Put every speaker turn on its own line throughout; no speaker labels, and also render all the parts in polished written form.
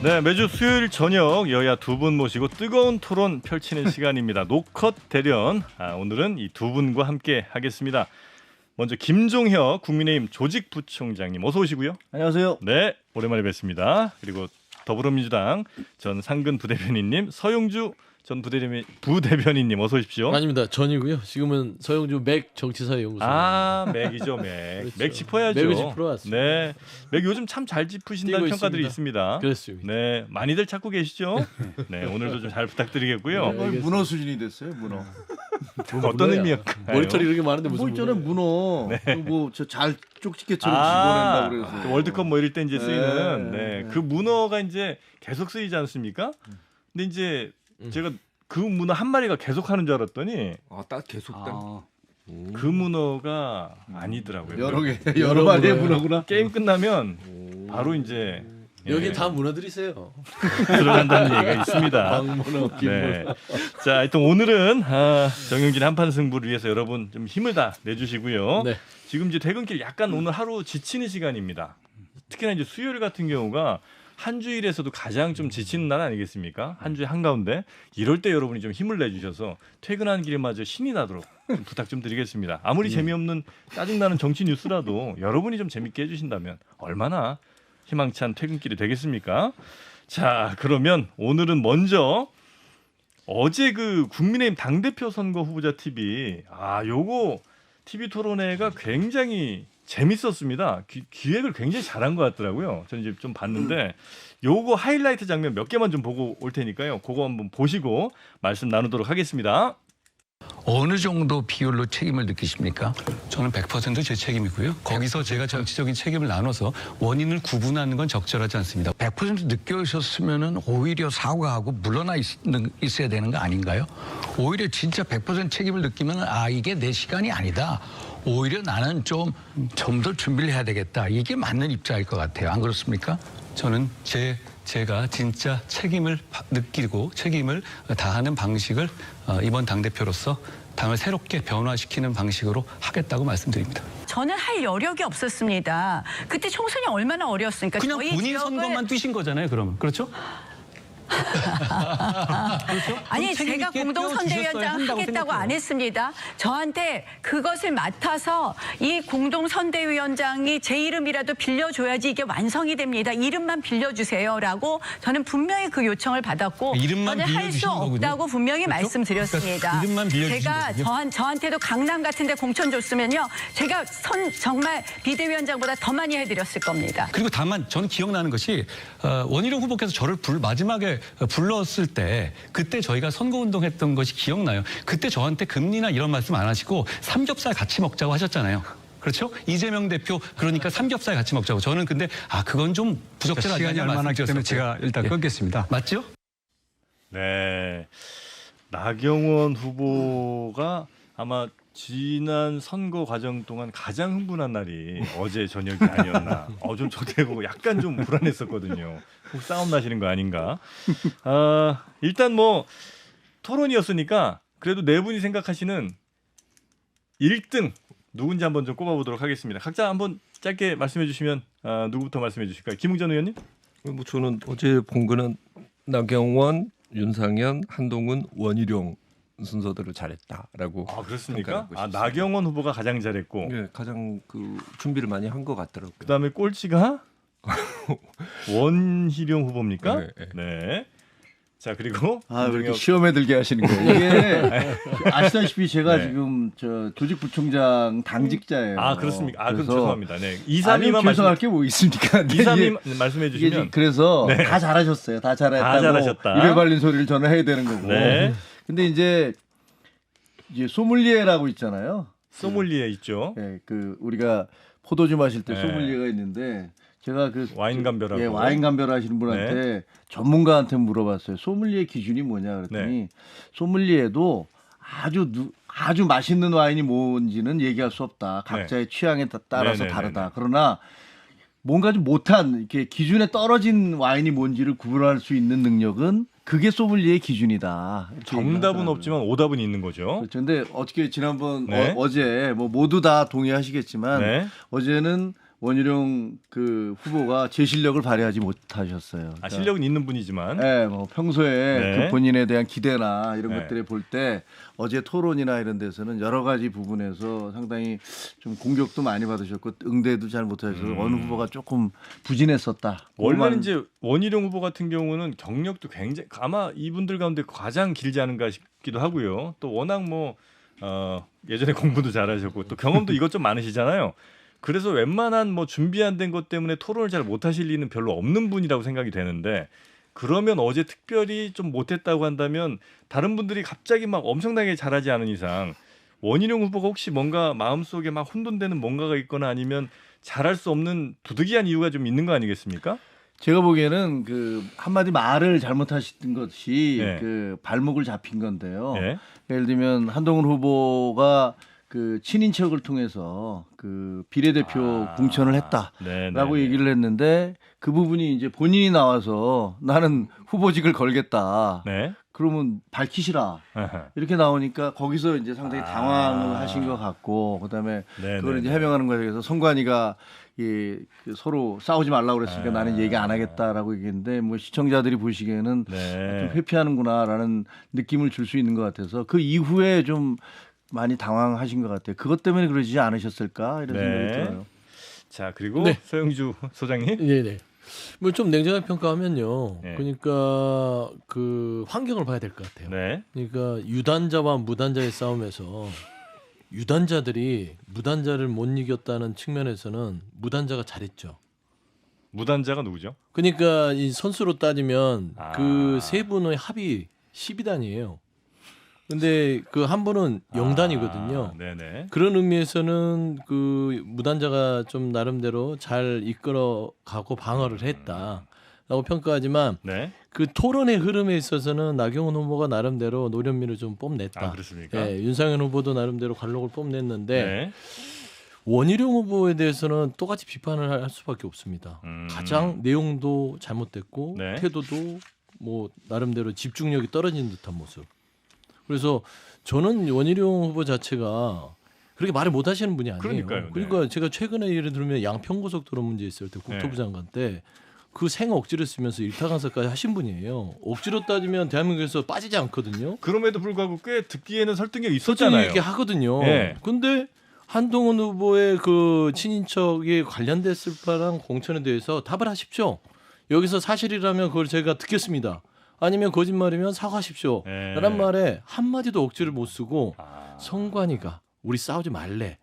네, 매주 수요일 저녁 여야 두 분 모시고 뜨거운 토론 펼치는 시간입니다. 노컷 대련. 오늘은 이 두 분과 함께 하겠습니다. 먼저 김종혁 국민의힘 조직부총장님 어서 오시고요.
안녕하세요.
네, 오랜만에 뵙습니다. 그리고 더불어민주당 전 상근 부대변인님 서용주 전 부대변인님 어서 오십시오.
아닙니다. 전이고요. 지금은 서영주 맥 정치사회연구소.
맥이죠, 맥.
그렇죠.
맥 짚어야죠.
맥을 짚으러 왔습니다.
네, 맥 요즘 참 잘 짚으신다는
뛰고
평가들이 있습니다.
그렇습니다.
네, 많이들 찾고 계시죠? 네, 오늘도 좀 잘 부탁드리겠고요.
네.
거의 문어 수준이 됐어요. 문어.
어떤 의미일까요?
머리털이 이렇게 많은데 무슨
뭐 있잖아요. 문어.
네.
뭐저 잘 쪽집게처럼 집어낸다 그래서.
그 월드컵 뭐 이럴 때 이제 쓰이는
네.
그 문어가 이제 계속 쓰이지 않습니까? 근데 이제 제가 그 문어 한 마리가 계속 하는 줄 알았더니
딱 계속
그 문어가 아니더라고요.
여러 개 여러 마리의
문어예요.
문어구나.
게임 끝나면 바로 이제
여기
예,
다 문어들이세요.
들어간다는 얘기가 있습니다.
광문어,
네. 자, 하여튼 오늘은 정영진 한판 승부를 위해서 여러분 좀 힘을 다 내주시고요.
네.
지금 이제 퇴근길 약간 오늘 하루 지치는 시간입니다. 특히나 이제 수요일 같은 경우가 한 주일에서도 가장 좀 지치는 날 아니겠습니까? 한 주의 한가운데 이럴 때 여러분이 좀 힘을 내주셔서 퇴근하는 길마저 신이 나도록 좀 부탁 좀 드리겠습니다. 아무리 재미없는 짜증나는 정치 뉴스라도 여러분이 좀 재밌게 해주신다면 얼마나 희망찬 퇴근길이 되겠습니까? 자, 그러면 오늘은 먼저 어제 그 국민의힘 당대표 선거 후보자 TV 요거 TV 토론회가 굉장히 재밌었습니다. 기획을 굉장히 잘한 것 같더라고요. 저는 이제 좀 봤는데 요거 하이라이트 장면 몇 개만 좀 보고 올 테니까요. 그거 한번 보시고 말씀 나누도록 하겠습니다.
어느 정도 비율로 책임을 느끼십니까?
저는 100%제 책임이고요. 거기서 제가 정치적인 책임을 나눠서 원인을 구분하는 건 적절하지 않습니다.
100% 느껴오셨으면 오히려 사과하고 물러나 있어야 되는 거 아닌가요? 오히려 진짜 100% 책임을 느끼면 이게 내 시간이 아니다. 오히려 나는 좀 더 준비를 해야 되겠다. 이게 맞는 입장일 것 같아요. 안 그렇습니까?
저는 제가 진짜 책임을 느끼고 책임을 다하는 방식을 이번 당대표로서 당을 새롭게 변화시키는 방식으로 하겠다고 말씀드립니다.
저는 할 여력이 없었습니다. 그때 총선이 얼마나 어려웠습니까?
그냥
저희
본인
지역을-
선거만 뛰신 거잖아요, 그러면. 그렇죠?
아니
책임
제가
있게
공동선대위원장
뛰어주셨어야 한다고
하겠다고 안
생각해요.
했습니다. 저한테 그것을 맡아서 이 공동선대위원장이 제 이름이라도 빌려줘야지 이게 완성이 됩니다. 이름만 빌려주세요라고 저는 분명히 그 요청을 받았고
이름만
저는 할 수
빌려주신 거군요.
없다고 분명히
그렇죠?
말씀드렸습니다.
그러니까 이름만 빌려주신
제가
거군요.
저한테도 강남 같은데 공천 줬으면요 제가 정말 비대위원장보다 더 많이 해드렸을 겁니다.
그리고 다만 저는 기억나는 것이 원희룡 후보께서 저를 마지막에 불렀을 때 그때 저희가 선거운동했던 것이 기억나요. 그때 저한테 금리나 이런 말씀 안 하시고 삼겹살 같이 먹자고 하셨잖아요. 그렇죠? 이재명 대표 그러니까 삼겹살 같이 먹자고. 저는 근데 그건 좀 부적절하지
시간이
않냐
얼마나 있기 때문에
말씀드렸었어요.
제가 일단
예.
끊겠습니다.
맞죠?
네. 나경원 후보가 아마 지난 선거 과정 동안 가장 흥분한 날이 어제 저녁이 아니었나. 좀 저도 약간 좀 불안했었거든요. 혹 싸움 나시는 거 아닌가. 일단 뭐 토론이었으니까 그래도 네 분이 생각하시는 1등 누군지 한번 좀 꼽아보도록 하겠습니다. 각자 한번 짧게 말씀해 주시면 누구부터 말씀해 주실까요? 김웅전 의원님?
뭐 저는 어제 본 거는 나경원, 윤상현, 한동훈, 원희룡 순서대로 잘했다라고.
그렇습니까?
평가하고 싶습니다.
나경원 후보가 가장 잘했고
예, 가장 준비를 많이 한 것 같더라고요.
그다음에 꼴찌가 원희룡 후보입니까?
네, 네.
네. 자, 그리고
왜 이렇게
김종혁-
시험에 들게 하시는 거예요? 이게 아시다시피 제가
네.
지금 저 조직부총장 당직자예요.
그렇습니까? 그럼
그래서
죄송합니다. 네.
아니
232만
죄송할 게 뭐 있습니까? 근데
232 말씀해
이게
주시면
그래서
네.
다 잘하셨어요. 다 잘했다고.
다 잘하셨다.
입에 발린 소리를 저는 해야 되는 거고.
네.
근데 이제 소믈리에라고 있잖아요.
소믈리에 있죠.
예, 그 우리가 포도주 마실 때
네.
소믈리에가 있는데 제가 그
와인 감별하고.
예, 와인 감별하시는 분한테 전문가한테 물어봤어요. 소믈리에 기준이 뭐냐 그랬더니
네.
소믈리에도 아주 맛있는 와인이 뭔지는 얘기할 수 없다. 각자의 취향에 따라서
네, 네,
다르다.
네, 네.
그러나 뭔가 좀 못한 이렇게 기준에 떨어진 와인이 뭔지를 구분할 수 있는 능력은 그게 소믈리에의 기준이다. 이렇게
정답은
얘기하더라고요.
없지만 오답은 있는 거죠.
그렇죠. 근데 어떻게 지난번
네.
어제 뭐 모두 다 동의하시겠지만
네.
어제는 원희룡 그 후보가 제 실력을 발휘하지 못하셨어요.
아, 실력은 있는 분이지만.
네, 뭐 평소에
네.
그 본인에 대한 기대나 이런
네.
것들을 볼 때 어제 토론이나 이런 데서는 여러 가지 부분에서 상당히 좀 공격도 많이 받으셨고 응대도 잘 못하셔서 어느 후보가 조금 부진했었다.
원래는 이제 원희룡 후보 같은 경우는 경력도 굉장히 아마 이분들 가운데 가장 길지 않은가 싶기도 하고요. 또 워낙 뭐 예전에 공부도 잘하셨고 또 경험도 이것 좀 많으시잖아요. 그래서 웬만한 뭐 준비 안 된 것 때문에 토론을 잘 못하실 리는 별로 없는 분이라고 생각이 되는데 그러면 어제 특별히 좀 못했다고 한다면 다른 분들이 갑자기 막 엄청나게 잘하지 않은 이상 원희룡 후보가 혹시 뭔가 마음속에 막 혼돈되는 뭔가가 있거나 아니면 잘할 수 없는 부득이한 이유가 좀 있는 거 아니겠습니까?
제가 보기에는 그 한마디 말을 잘못하신 것이
네.
그 발목을 잡힌 건데요.
예.
예를 들면 한동훈 후보가 그 친인척을 통해서 그 비례대표 공천을 했다라고 얘기를 했는데 그 부분이 이제 본인이 나와서 나는 후보직을 걸겠다.
네.
그러면 밝히시라.
아하.
이렇게 나오니까 거기서 이제 상당히 당황을 하신 것 같고 그다음에
네,
그걸
네,
이제
네.
해명하는 과정에서 성관이가 그 서로 싸우지 말라고 그랬으니까
아.
나는 얘기 안 하겠다라고 얘기했는데 뭐 시청자들이 보시기에는
네.
좀 회피하는구나라는 느낌을 줄 수 있는 것 같아서 그 이후에 좀 많이 당황하신 것 같아요. 그것 때문에 그러지 않으셨을까 이런
네.
생각이 들어요.
자 그리고
네.
서영주 소장님.
네네. 뭐 좀 냉정하게 평가하면요.
네.
그러니까 그 환경을 봐야 될 것 같아요.
네.
그러니까 유단자와 무단자의 싸움에서 유단자들이 무단자를 못 이겼다는 측면에서는 무단자가 잘했죠.
무단자가 누구죠?
그러니까 이 선수로 따지면
아.
그 세 분의 합이 12단이에요. 근데 그 한 분은 0단이거든요.
아, 네네.
그런 의미에서는 그 무단자가 좀 나름대로 잘 이끌어가고 방어를 했다라고 평가하지만
네.
그 토론의 흐름에 있어서는 나경원 후보가 나름대로 노련미를 좀 뽐냈다.
아 그렇습니까?
예, 윤상현 후보도 나름대로 관록을 뽐냈는데
네.
원희룡 후보에 대해서는 똑같이 비판을 할 수밖에 없습니다.
음.
가장 내용도 잘못됐고
네.
태도도 뭐 나름대로 집중력이 떨어진 듯한 모습. 그래서 저는 원희룡 후보 자체가 그렇게 말을 못 하시는 분이 아니에요.
그러니까요, 네.
그러니까 제가 최근에 예를 들면 양평고속도로 문제 있을 때 국토부
네.
장관 때 그 생 억지를 쓰면서 일타 강사까지 하신 분이에요. 억지로 따지면 대한민국에서 빠지지 않거든요.
그럼에도 불구하고 꽤 듣기에는 설득력이
솔직히
있었잖아요.
얘기 하거든요.
예.
근데 한동훈 후보의 그 친인척이 관련됐을 바란 공천에 대해서 답을 하십시오. 여기서 사실이라면 그걸 제가 듣겠습니다. 아니면 거짓말이면 사과하십시오.
예.
라는 말에 한마디도 억지를 못 쓰고
아.
성관이가 우리 싸우지 말래.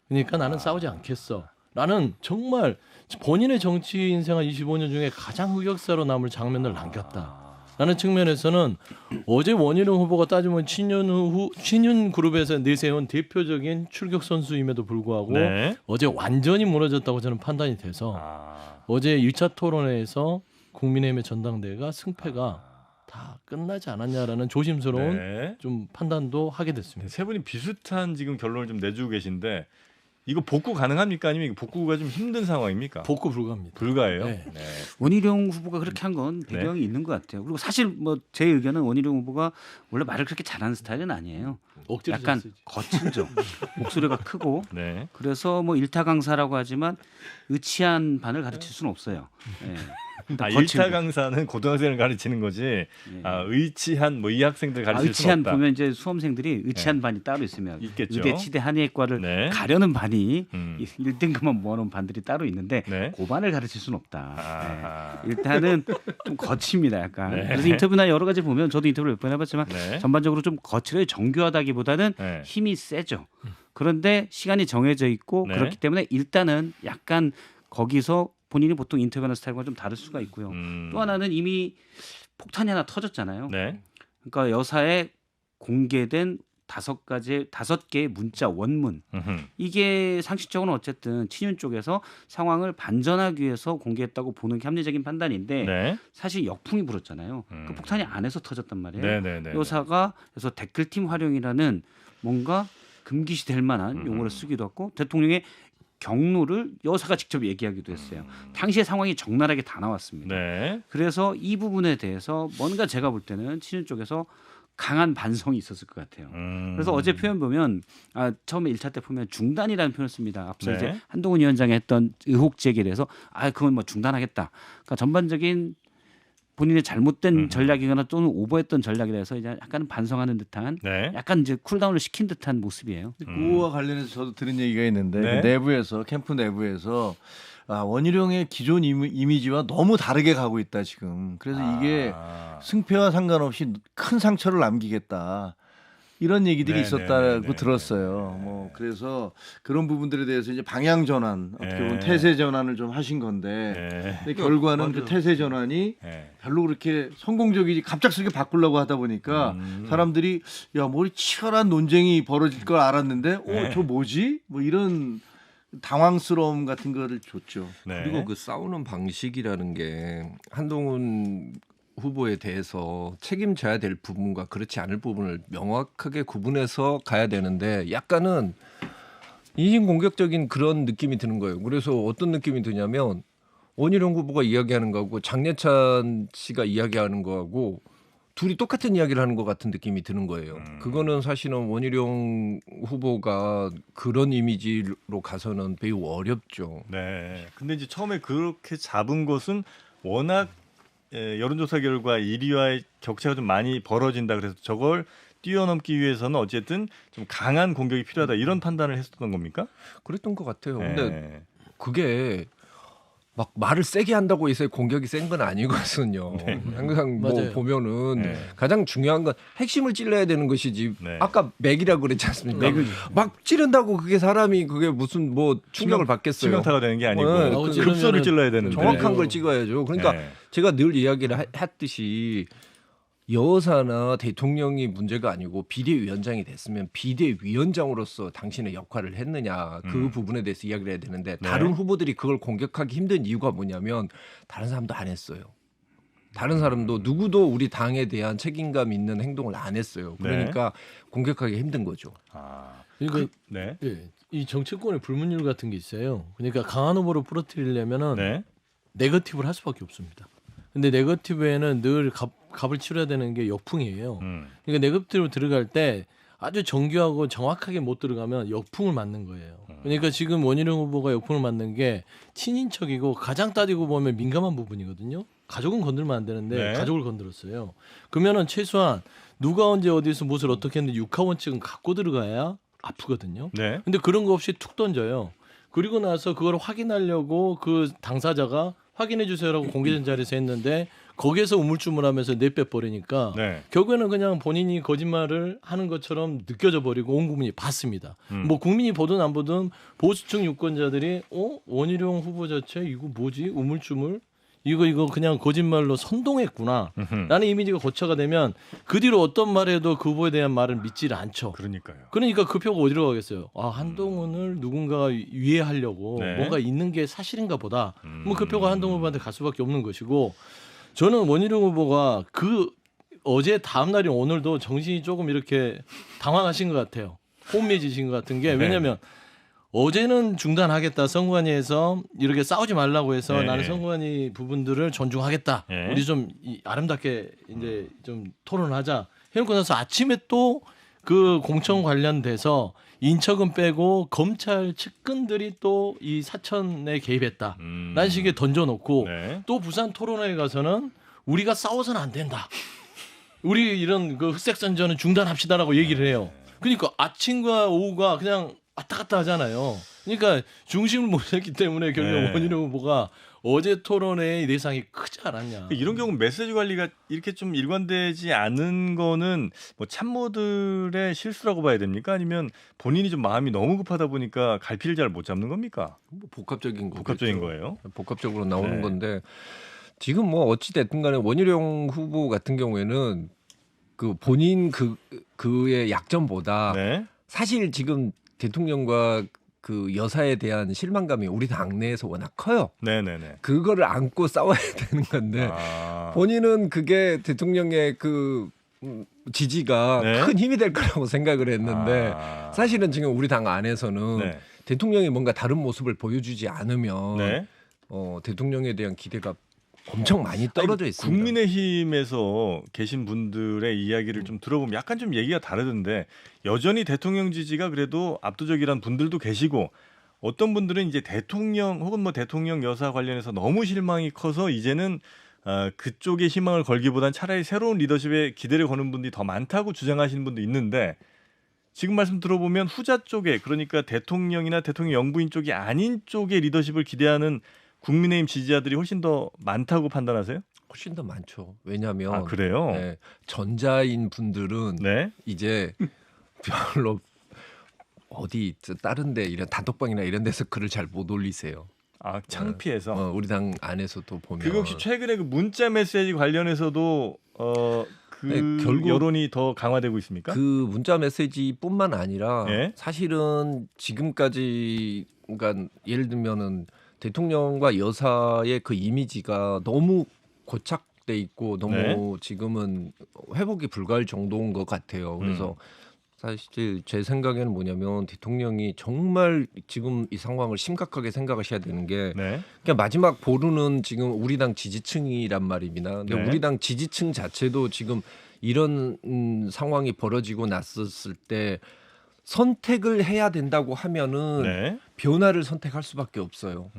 그러니까 나는 싸우지 않겠어. 라는 정말 본인의 정치 인생 한 25년 중에 가장 흑역사로 남을 장면을 남겼다. 라는 측면에서는 어제 원희룡 후보가 따지면 친윤 그룹에서 내세운 대표적인 출격 선수임에도 불구하고
네.
어제 완전히 무너졌다고 저는 판단이 돼서
아.
어제 1차 토론회에서 국민의힘의 전당대회가 승패가 다 끝나지 않았냐라는 조심스러운
네.
좀 판단도 하게 됐습니다.
세 분이 비슷한 지금 결론을 좀 내주고 계신데 이거 복구 가능합니까? 아니면 이거 복구가 좀 힘든 상황입니까?
복구 불가합니다.
불가해요.
네.
네.
원희룡 후보가 그렇게 한 건 배경이 있는 것 같아요. 그리고 사실 뭐 제 의견은 원희룡 후보가 원래 말을 그렇게 잘하는 스타일은 아니에요.
억지로
약간
쓰지.
거칠죠. 목소리가 크고
네.
그래서 뭐 일타 강사라고 하지만 의치한 반을 가르칠 수는 없어요. 예.
아,
거칠고.
1타 강사는 고등학생을 가르치는 거지.
예.
아, 의치한 뭐 이 학생들 가르칠 수는
의치한
없다.
보면 이제 수험생들이 의치한 반이 따로 있으면
있겠죠.
의대, 치대, 한의과를
네.
가려는 반이
음.
1등급만 모아놓은 반들이 따로 있는데
네.
그 반을 가르칠 수는 없다.
아하.
예. 일단은 좀 거칩니다, 약간.
네.
그래서 인터뷰나 여러 가지 보면 저도 인터뷰를 몇 번 해봤지만
네.
전반적으로 좀 거칠어요. 정교하다기보다는
네.
힘이 세죠. 그런데 시간이 정해져 있고
네.
그렇기 때문에 일단은 약간 거기서 본인이 보통 인터뷰하는 스타일과 좀 다를 수가 있고요. 또 하나는 이미 폭탄이 하나 터졌잖아요.
네.
그러니까 여사의 공개된 5개의 문자 원문.
음흠.
이게 상식적으로는 어쨌든 친윤 쪽에서 상황을 반전하기 위해서 공개했다고 보는 게 합리적인 판단인데
네.
사실 역풍이 불었잖아요. 그 폭탄이 안에서 터졌단 말이에요.
네네네.
여사가 그래서 댓글팀 활용이라는 뭔가 금기시될 만한 용어를 쓰기도 했고 대통령의 경로를 여사가 직접 얘기하기도 했어요. 당시의 상황이 적나라하게 다 나왔습니다.
네.
그래서 이 부분에 대해서 뭔가 제가 볼 때는 친윤 쪽에서 강한 반성이 있었을 것 같아요. 그래서 어제 표현 보면 처음에 1차 때 보면 중단이라는 표현을 씁니다. 앞서
네.
이제 한동훈 위원장이 했던 의혹 제기에 대해서 그건 뭐 중단하겠다. 그러니까 전반적인 본인의 잘못된 전략이거나 또는 오버했던 전략에 대해서 이제 약간 반성하는 듯한
네.
약간 이제 쿨다운을 시킨 듯한 모습이에요.
그거와 관련해서 저도 들은 얘기가 있는데
네.
그 내부에서 캠프 내부에서 원희룡의 기존 이미지와 너무 다르게 가고 있다 지금. 그래서 이게 승패와 상관없이 큰 상처를 남기겠다. 이런 얘기들이
네,
있었다고
네, 네,
들었어요. 뭐 그래서 그런 부분들에 대해서 이제 방향 전환, 어떻게 보면
네.
태세 전환을 좀 하신 건데
네.
근데 결과는 그 태세 전환이
네.
별로 그렇게 성공적이지 갑작스럽게 바꾸려고 하다 보니까 사람들이 야, 뭐 치열한 논쟁이 벌어질 걸 알았는데
네.
저 뭐지? 뭐 이런 당황스러움 같은 거를 줬죠.
네.
그리고 그 싸우는 방식이라는 게 한동훈 후보에 대해서 책임져야 될 부분과 그렇지 않을 부분을 명확하게 구분해서 가야 되는데 약간은 인신공격적인 그런 느낌이 드는 거예요. 그래서 어떤 느낌이 드냐면 원희룡 후보가 이야기하는 거하고 장례찬 씨가 이야기하는 거하고 둘이 똑같은 이야기를 하는 것 같은 느낌이 드는 거예요. 그거는 사실은 원희룡 후보가 그런 이미지로 가서는 매우 어렵죠.
네. 근데 이제 처음에 그렇게 잡은 것은 워낙 여론조사 결과 1위와의 격차가 좀 많이 벌어진다. 그래서 저걸 뛰어넘기 위해서는 어쨌든 좀 강한 공격이 필요하다. 이런 판단을 했었던 겁니까?
그랬던 것 같아요.
네.
근데 그게 막 말을 세게 한다고 해서 공격이 센 건 아니거든요. 항상 뭐
맞아요.
보면은
네.
가장 중요한 건 핵심을 찔러야 되는 것이지.
네.
아까 맥이라고 그랬지 않습니까? 막 찌른다고 그게 사람이 그게 무슨 뭐 충격을 받겠어요.
치명타가 되는 게 아니고
네,
그
급소를 찔러야 되는데.
정확한 걸 찍어야죠. 그러니까
네.
제가 늘 이야기를 했듯이 여사나 대통령이 문제가 아니고 비대위원장이 됐으면 비대위원장으로서 당신의 역할을 했느냐 그 부분에 대해서 이야기를 해야 되는데
네.
다른 후보들이 그걸 공격하기 힘든 이유가 뭐냐면 다른 사람도 안 했어요. 다른 사람도 누구도 우리 당에 대한 책임감 있는 행동을 안 했어요. 그러니까 공격하기 힘든 거죠.
그러니까
네.
예, 이 정치권의 불문율 같은 게 있어요. 그러니까 강한 후보를 부러뜨리려면은
네.
네거티브를 할 수밖에 없습니다. 근데 네거티브에는 늘 값을 치러야 되는 게 역풍이에요. 그러니까 네거티브로 들어갈 때 아주 정교하고 정확하게 못 들어가면 역풍을 맞는 거예요. 그러니까 지금 원희룡 후보가 역풍을 맞는 게 친인척이고 가장 따지고 보면 민감한 부분이거든요. 가족은 건들면 안 되는데
네.
가족을 건드렸어요. 그러면은 최소한 누가 언제 어디서 무엇을 어떻게 했는데 육하원칙은 갖고 들어가야 아프거든요.
네.
근데 그런 거 없이 툭 던져요. 그리고 나서 그걸 확인하려고 그 당사자가 확인해 주세요라고 공개된 자리에서 했는데 거기에서 우물쭈물하면서 내빼버리니까
네.
결국에는 그냥 본인이 거짓말을 하는 것처럼 느껴져 버리고 온 국민이 봤습니다. 뭐 국민이 보든 안 보든 보수층 유권자들이 원희룡 후보 자체 이거 뭐지 우물쭈물 이거 그냥 거짓말로 선동했구나 라는 이미지가 고쳐가 되면 그 뒤로 어떤 말해도 그 후보에 대한 말을 믿지를 않죠.
그러니까요.
그러니까 그 표가 어디로 가겠어요? 한동훈을 누군가가 위해하려고
네.
뭔가 있는 게 사실인가 보다. 뭐 그 표가 한동훈 후보한테 갈 수밖에 없는 것이고 저는 원희룡 후보가 그 어제 다음 날인 오늘도 정신이 조금 이렇게 당황하신 것 같아요. 혼미해지신 것 같은 게 왜냐하면 어제는 중단하겠다 선관위에서 이렇게 싸우지 말라고 해서
네.
나는 선관위 부분들을 존중하겠다.
네.
우리 좀 아름답게 이제 좀 토론하자. 해놓고 나서 아침에 또 그 공천 관련돼서 인척은 빼고 검찰 측근들이 또 이 사천에 개입했다. 라는 식의 던져놓고
네.
또 부산 토론회에 가서는 우리가 싸워서는 안 된다. 우리 이런 그 흑색선전은 중단합시다라고 얘기를 해요. 그러니까 아침과 오후가 그냥 왔다 갔다 하잖아요. 그러니까 중심을 못 잡기 때문에 결국
네.
원희룡 후보가 어제 토론회의 내상이 크지 않았냐.
이런 경우 메시지 관리가 이렇게 좀 일관되지 않은 거는 뭐 참모들의 실수라고 봐야 됩니까? 아니면 본인이 좀 마음이 너무 급하다 보니까 갈피를 잘 못 잡는 겁니까?
뭐 복합적인
복합적인 거예요.
복합적으로 나오는
네.
건데 지금 뭐 어찌 됐든 간에 원희룡 후보 같은 경우에는 그 본인 그의 약점보다
네.
사실 지금 대통령과 그 여사에 대한 실망감이 우리 당 내에서 워낙 커요.
네네네.
그거를 안고 싸워야 되는 건데 본인은 그게 대통령의 그 지지가
네.
큰 힘이 될 거라고 생각을 했는데 사실은 지금 우리 당 안에서는
네.
대통령이 뭔가 다른 모습을 보여주지 않으면
네.
대통령에 대한 기대가 엄청 많이 떨어져 있습니다.
국민의힘에서 계신 분들의 이야기를 좀 들어보면 약간 좀 얘기가 다르던데 여전히 대통령 지지가 그래도 압도적이란 분들도 계시고 어떤 분들은 이제 대통령 혹은 뭐 대통령 여사 관련해서 너무 실망이 커서 이제는 그쪽에 희망을 걸기보단 차라리 새로운 리더십에 기대를 거는 분들이 더 많다고 주장하시는 분도 있는데 지금 말씀 들어보면 후자 쪽에 그러니까 대통령이나 대통령 영부인 쪽이 아닌 쪽의 리더십을 기대하는 국민의힘 지지자들이 훨씬 더 많다고 판단하세요?
훨씬 더 많죠. 왜냐하면
그래요?
네, 전자인 분들은
네.
이제 별로 어디 다른데 이런 단톡방이나 이런 데서 글을 잘 못 올리세요.
창피해서.
우리 당 안에서도 보면.
그거 혹시 최근에 그 문자 메시지 관련해서서도
네, 결국
여론이 더 강화되고 있습니까?
그 문자 메시지뿐만 아니라
예?
사실은 지금까지 그러니까 예를 들면은 대통령과 여사의 그 이미지가 너무 고착돼 있고 너무
네.
지금은 회복이 불가할 정도인 것 같아요. 그래서 사실 제 생각에는 뭐냐면 대통령이 정말 지금 이 상황을 심각하게 생각하셔야 되는 게
네.
그냥 마지막 보루는 지금 우리 당 지지층이란 말입니다. 근데
네.
우리 당 지지층 자체도 지금 이런 상황이 벌어지고 났었을 때 선택을 해야 된다고 하면은
네.
변화를 선택할 수밖에 없어요.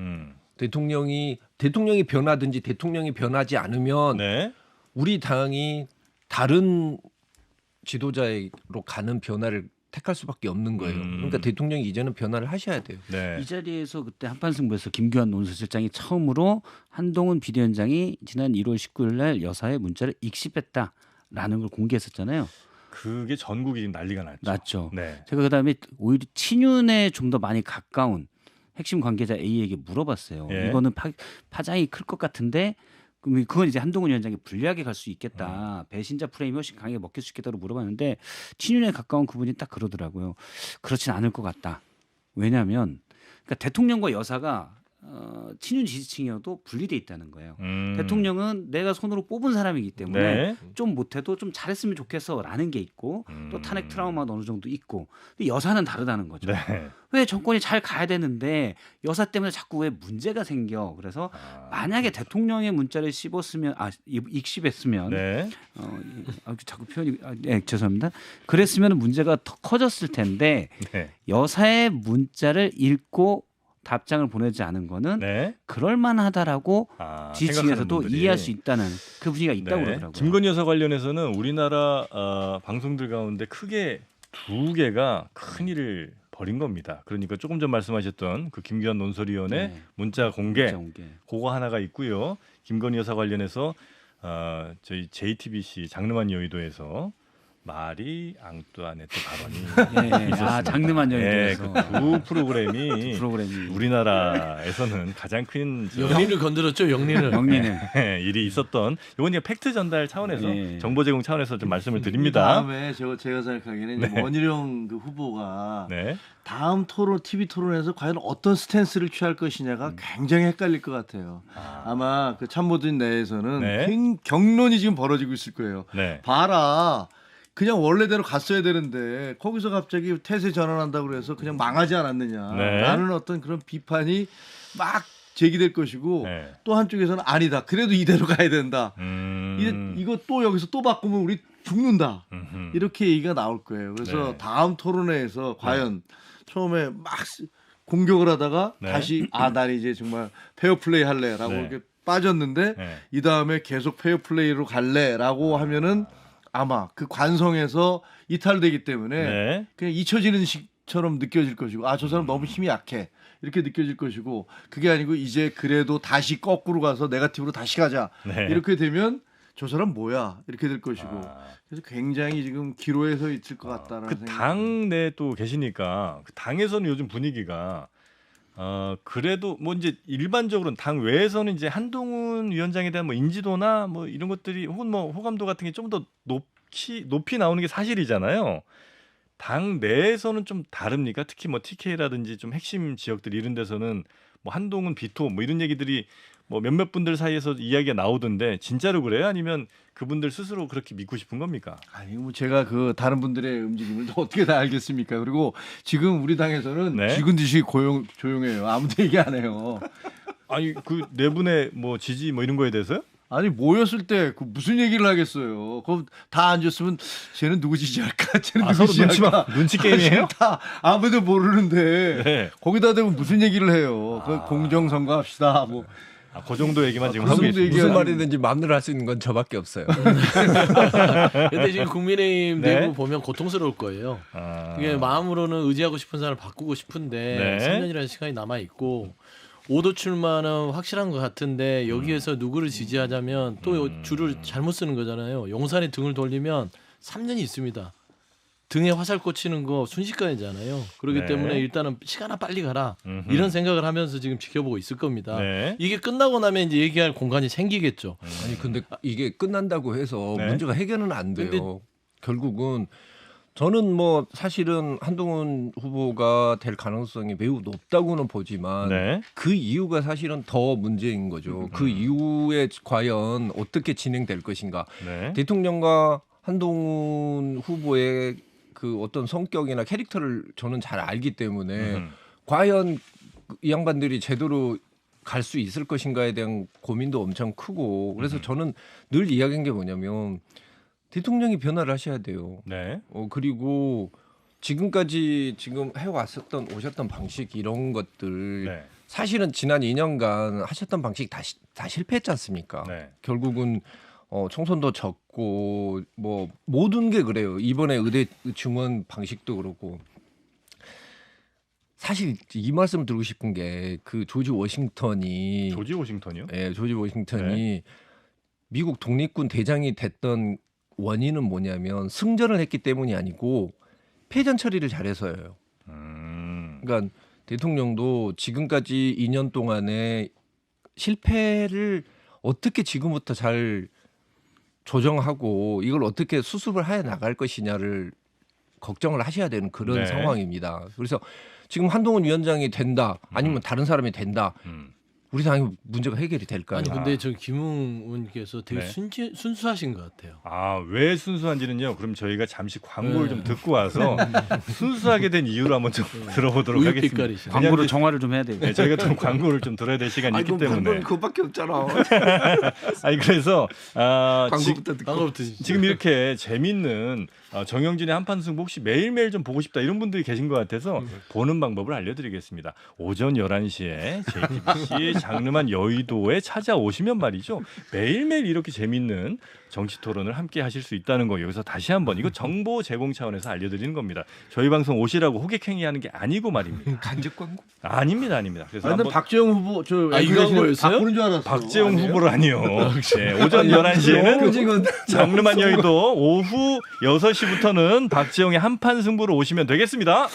대통령이 변하든지 대통령이 변하지 않으면
네.
우리 당이 다른 지도자로 가는 변화를 택할 수밖에 없는 거예요. 그러니까 대통령이 이제는 변화를 하셔야 돼요.
네.
이 자리에서 그때 한판승부에서 김규환 논설실장이 처음으로 한동훈 비대위원장이 지난 1월 19일 날 여사의 문자를 익십했다라는 걸 공개했었잖아요.
그게 전국이 지금 난리가
났죠.
네.
제가 그다음에 오히려 친윤에 좀 더 많이 가까운 핵심 관계자 A에게 물어봤어요.
예.
이거는 파장이 클 것 같은데 그건 이제 한동훈 위원장이 불리하게 갈 수 있겠다. 배신자 프레임이 훨씬 강하게 먹힐 수 있겠다고 물어봤는데 친윤에 가까운 그분이 딱 그러더라고요. 그렇진 않을 것 같다. 왜냐하면 그러니까 대통령과 여사가 친윤 지지층이어도 분리돼 있다는 거예요. 대통령은 내가 손으로 뽑은 사람이기 때문에
네.
좀 못해도 좀 잘했으면 좋겠어라는 게 있고 또 탄핵 트라우마도 어느 정도 있고 근데 여사는 다르다는 거죠.
네.
왜 정권이 잘 가야 되는데 여사 때문에 자꾸 왜 문제가 생겨? 그래서 만약에 대통령의 문자를 익십했으면
네.
자꾸 표현이 네, 죄송합니다. 그랬으면 문제가 더 커졌을 텐데
네.
여사의 문자를 읽고 답장을 보내지 않은 거는
네.
그럴만하다라고 지지층에서도
생각하는 분들이.
이해할 수 있다는 그 분위기가 있다고
네.
그러더라고요.
김건희 여사 관련해서는 우리나라 방송들 가운데 크게 두 개가 큰 일을 벌인 겁니다. 그러니까 조금 전 말씀하셨던 그 김규환 논설위원의
네.
문자 공개,
문자 공개.
그거 하나가 있고요. 김건희 여사 관련해서 저희 JTBC 장르만 여의도에서 마리 앙뚜아네트 발언이
예,
있었습니다.
장르만 여의도에서
그 프로그램이
프로그램이
우리나라에서는 가장 큰
영리를 건드렸죠. 영리를.
영리는
일이 있었던 이건 그냥 팩트 전달 차원에서
네.
정보 제공 차원에서 좀 말씀을
이
드립니다.
다음에 제가 생각하기에는 이제 원희룡 그 후보가
네.
다음 토론 TV 토론에서 과연 어떤 스탠스를 취할 것이냐가 굉장히 헷갈릴 것 같아요. 아마 그 참모진 내에서는
네.
경론이 지금 벌어지고 있을 거예요.
네.
봐라. 그냥 원래대로 갔어야 되는데 거기서 갑자기 태세 전환한다고 그래서 그냥 망하지 않았느냐.
네.
라는 어떤 그런 비판이 막 제기될 것이고
네.
또 한쪽에서는 아니다. 그래도 이대로 가야 된다. 이거 또 여기서 또 바꾸면 우리 죽는다. 이렇게 얘기가 나올 거예요. 그래서
네.
다음 토론회에서 과연 처음에 막 공격을 하다가
네.
다시 난 이제 정말 페어플레이 할래라고
네.
이렇게 빠졌는데
네.
이 다음에 계속 페어플레이로 갈래라고 하면은 아마 그 관성에서 이탈되기 때문에
네.
그냥 잊혀지는 식처럼 느껴질 것이고 저 사람 너무 힘이 약해 이렇게 느껴질 것이고 그게 아니고 이제 그래도 다시 거꾸로 가서 네거티브로 다시 가자
네.
이렇게 되면 저 사람 뭐야 이렇게 될 것이고 그래서 굉장히 지금 기로에 서 있을 것 같다라는
그 당 내에 또 계시니까 그 당에서는 요즘 분위기가 그래도 뭐 이제 일반적으로는 당 외에서는 이제 한동훈 위원장에 대한 뭐 인지도나 뭐 이런 것들이 혹은 뭐 호감도 같은 게 좀 더 높이 나오는 게 사실이잖아요. 당 내에서는 좀 다릅니까? 특히 뭐 TK라든지 좀 핵심 지역들 이런 데서는 뭐 한동훈 비토 뭐 이런 얘기들이 뭐 몇몇 분들 사이에서 이야기가 나오던데 진짜로 그래요? 아니면 그분들 스스로 그렇게 믿고 싶은 겁니까?
아니 뭐 제가 그 다른 분들의 움직임을 어떻게 다 알겠습니까? 그리고 지금 우리 당에서는
네.
지근듯이 조용해요. 아무도 얘기 안 해요.
아니 그 네 분의 뭐 지지 뭐 이런 거에 대해서요?
아니 모였을 때 그 무슨 얘기를 하겠어요. 그럼 다 앉았으면 쟤는 누구 지지할까? 쟤는 누구
서로
지지할까?
눈치 게임이에요?
다 아무도 모르는데
네.
거기다 대고 무슨 얘기를 해요. 그 공정선거 합시다. 뭐
그 정도 얘기만 지금
그
하고
정도
있습니다.
얘기-
무슨 말이든지 마음대로 할 수 있는 건 저밖에 없어요.
근데 지금 국민의힘
네.
내부 보면 고통스러울 거예요.
아,
이게 마음으로는 의지하고 싶은 사람을 바꾸고 싶은데
네.
3년이라는 시간이 남아 있고 5도 출마는 확실한 것 같은데 여기에서 누구를 지지하자면 또 줄을 잘못 쓰는 거잖아요. 용산에 등을 돌리면 3년이 있습니다. 등에 화살 꽂히는 거 순식간이잖아요. 그렇기
네.
때문에 일단은 시간아 빨리 가라
음흠.
이런 생각을 하면서 지금 지켜보고 있을 겁니다.
네.
이게 끝나고 나면 이제 얘기할 공간이 생기겠죠.
아니 근데 이게 끝난다고 해서
네.
문제가 해결은 안 돼요.
근데-
결국은 저는 뭐 사실은 한동훈 후보가 될 가능성이 매우 높다고는 보지만
네.
그 이유가 사실은 더 문제인 거죠. 그 이후에 과연 어떻게 진행될 것인가.
네.
대통령과 한동훈 후보의 그 어떤 성격이나 캐릭터를 저는 잘 알기 때문에 과연 이 양반들이 제대로 갈 수 있을 것인가에 대한 고민도 엄청 크고 그래서 저는 늘 이야기한 게 뭐냐면 대통령이 변화를 하셔야 돼요.
네.
그리고 지금까지 지금 해왔었던 오셨던 방식 이런 것들
네.
사실은 지난 2년간 하셨던 방식 다 실패했지 않습니까?
네.
결국은 총선도 졌고 뭐 모든 게 그래요. 이번에 의대 증원 방식도 그렇고 사실 이 말씀 드리고 싶은 게 그 조지 워싱턴이
조지 워싱턴이요?
예, 조지 워싱턴이 미국 독립군 대장이 됐던 원인은 뭐냐면 승전을 했기 때문이 아니고 패전 처리를 잘해서예요. 그러니까 대통령도 지금까지 2년 동안에 실패를 어떻게 지금부터 잘 조정하고 이걸 어떻게 수습을 해 나갈 것이냐를 걱정을 하셔야 되는 그런
네.
상황입니다. 그래서 지금 한동훈 위원장이 된다 아니면 다른 사람이 된다. 우리 당이 문제가 해결이 될까요?
아니 근데 저 김웅 의원께서 되게
네.
순수하신 것 같아요.
아, 왜 순수한지는요. 그럼 저희가 잠시 광고를
네.
좀 듣고 와서 순수하게 된 이유를 한번 좀 들어보도록
우유
하겠습니다.
빛깔이시네.
왜냐하면
광고를 정화를 좀 해야 돼요.
네, 저희가 좀 광고를 좀 들어야 될 시간이 있기 때문에.
그거밖에 없잖아.
아니 그래서
광고부터 듣고.
방금부터
지금 이렇게 재밌는 정영진의 한판 승부 혹시 매일매일 좀 보고 싶다 이런 분들이 계신 것 같아서 보는 방법을 알려드리겠습니다. 오전 11시에 JTBC 장르만 여의도에 찾아오시면 말이죠. 매일매일 이렇게 재밌는 정치 토론을 함께 하실 수 있다는 거 여기서 다시 한번 이거 정보 제공 차원에서 알려드리는 겁니다. 저희 방송 오시라고 호객행위하는 게 아니고 말입니다.
간접 광고?
아닙니다. 그래서
나는
한번
박재영 후보 저
이거 한 거였어요?
바꾸는 줄 알았어.
박재홍
아니에요?
후보를 아니요. 네, 오전 11시에는
지금
장르만 여의도 오후 6시부터는 박지영의 한판 승부로 오시면 되겠습니다.